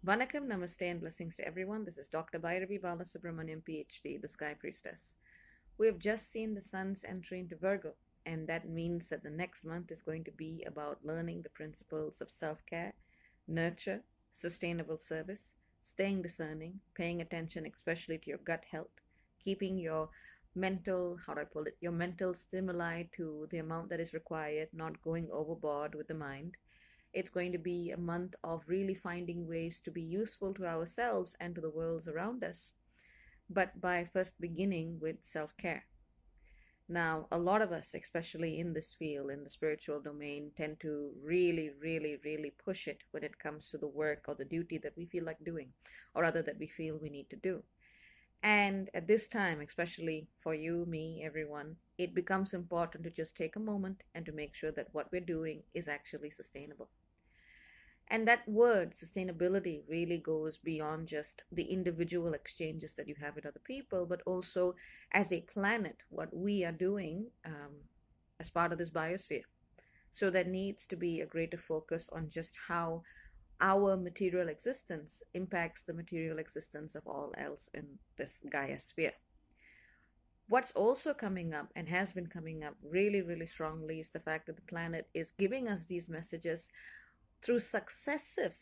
Vanakkam, Namaste, and blessings to everyone. This is Dr. Bhairavi Balasubramaniam, PhD, the Sky Priestess. We have just seen the sun's entry into Virgo, and that means that the next month is going to be about learning the principles of self care, nurture, sustainable service, staying discerning, paying attention especially to your gut health, keeping your mental, how do I put it, your mental stimuli to the amount that is required, not going overboard with the mind. It's going to be a month of really finding ways to be useful to ourselves and to the worlds around us, but by first beginning with self care. Now, a lot of us, especially in this field, in the spiritual domain, tend to really push it when it comes to the work or the duty that we feel like doing, or rather that we feel we need to do. And at this time, especially for you, me, everyone, it becomes important to just take a moment and to make sure that what we're doing is actually sustainable. And that word sustainability really goes beyond just the individual exchanges that you have with other people, but also as a planet, what we are doing as part of this biosphere. So there needs to be a greater focus on just how our material existence impacts the material existence of all else in this Gaia sphere. What's also coming up and has been coming up really strongly is the fact that the planet is giving us these messages through successive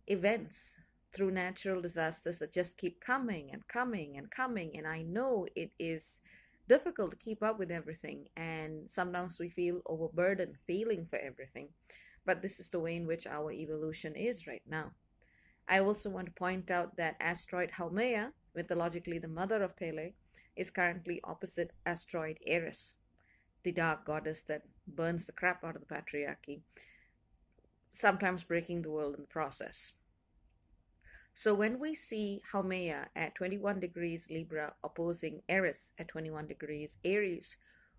events, through natural disasters that just keep coming and coming and coming. And I know it is difficult to keep up with everything, and sometimes we feel overburdened feeling for everything. But this is the way in which our evolution is right now. I also want to point out that asteroid Haumea, mythologically the mother of Pele, is currently opposite asteroid Eris, the dark goddess that burns the crap out of the patriarchy, sometimes breaking the world in the process. So when we see Haumea at 21 degrees Libra opposing Eris at 21 degrees Aries,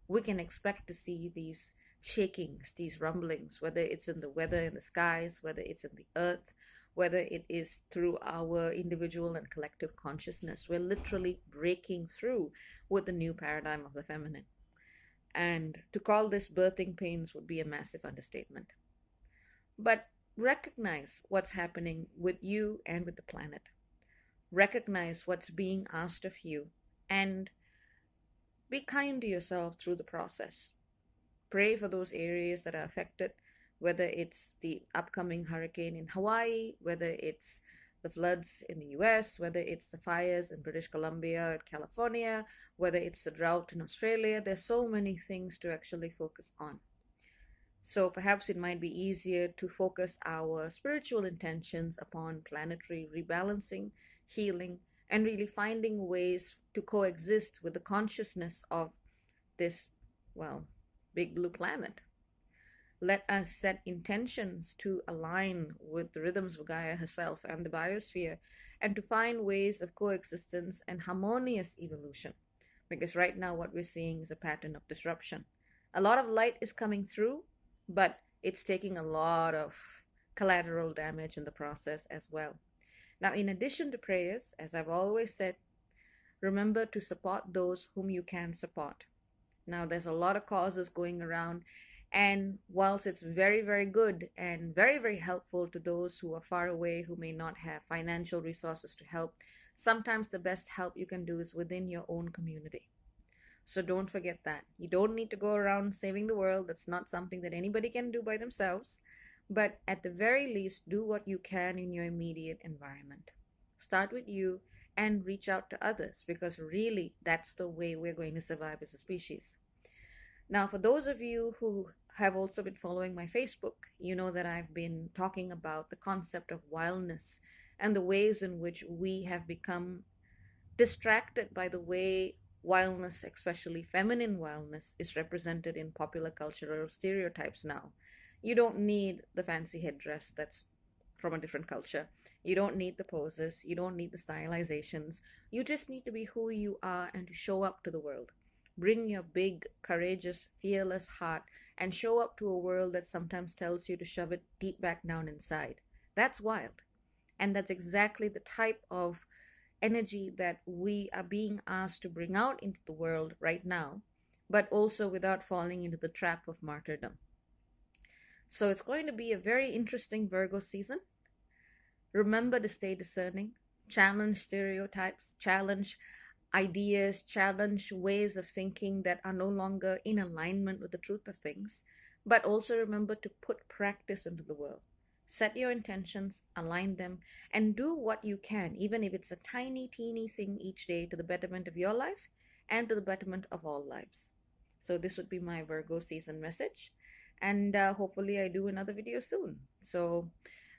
we can expect to see these shakings, these rumblings, whether it's in the weather in the skies, whether it's in the earth, whether it is through our individual and collective consciousness. We're literally breaking through with the new paradigm of the feminine. And to call this birthing pains would be a massive understatement. But recognize what's happening with you and with the planet. Recognize what's being asked of you and be kind to yourself through the process. Pray for those areas that are affected, whether it's the upcoming hurricane in Hawaii, whether it's the floods in the US, whether it's the fires in British Columbia, California, whether it's the drought in Australia. There's so many things to actually focus on. So perhaps it might be easier to focus our spiritual intentions upon planetary rebalancing, healing, and really finding ways to coexist with the consciousness of this, well, big blue planet. Let us set intentions to align with the rhythms of Gaia herself and the biosphere, and to find ways of coexistence and harmonious evolution. Because right now, what we're seeing is a pattern of disruption. A lot of light is coming through, but it's taking a lot of collateral damage in the process as well. Now, in addition to prayers, as I've always said, remember to support those whom you can support. Now, there's a lot of causes going around, and whilst it's very good and very helpful to those who are far away, who may not have financial resources to help, sometimes the best help you can do is within your own community. So don't forget that. You don't need to go around saving the world. That's not something that anybody can do by themselves. But at the very least, do what you can in your immediate environment. Start with you and reach out to others, because really that's the way we're going to survive as a species. Now, for those of you who have also been following my Facebook, you know that I've been talking about the concept of wildness and the ways in which we have become distracted by the way wildness, especially feminine wildness, is represented in popular cultural stereotypes now. You don't need the fancy headdress that's from a different culture. You don't need the poses. You don't need the stylizations. You just need to be who you are and to show up to the world. Bring your big, courageous, fearless heart and show up to a world that sometimes tells you to shove it deep back down inside. That's wild. And that's exactly the type of energy that we are being asked to bring out into the world right now, but also without falling into the trap of martyrdom. So it's going to be a very interesting Virgo season. Remember to stay discerning, challenge stereotypes, challenge ideas, challenge ways of thinking that are no longer in alignment with the truth of things, but also remember to put practice into the world. Set your intentions, align them, and do what you can, even if it's a tiny, teeny thing each day, to the betterment of your life and to the betterment of all lives. So, this would be my Virgo season message, and hopefully, I do another video soon. So,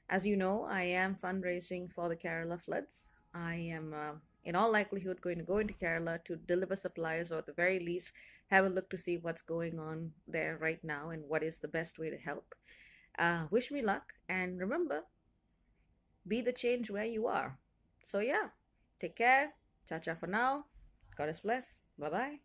as you know, I am fundraising for the Kerala floods. I am, in all likelihood, going to go into Kerala to deliver supplies, or at the very least, have a look to see what's going on there right now and what is the best way to help. Wish me luck, and remember, be the change where you are. So, yeah, take care. Ciao, ciao for now. God is bless. Bye bye.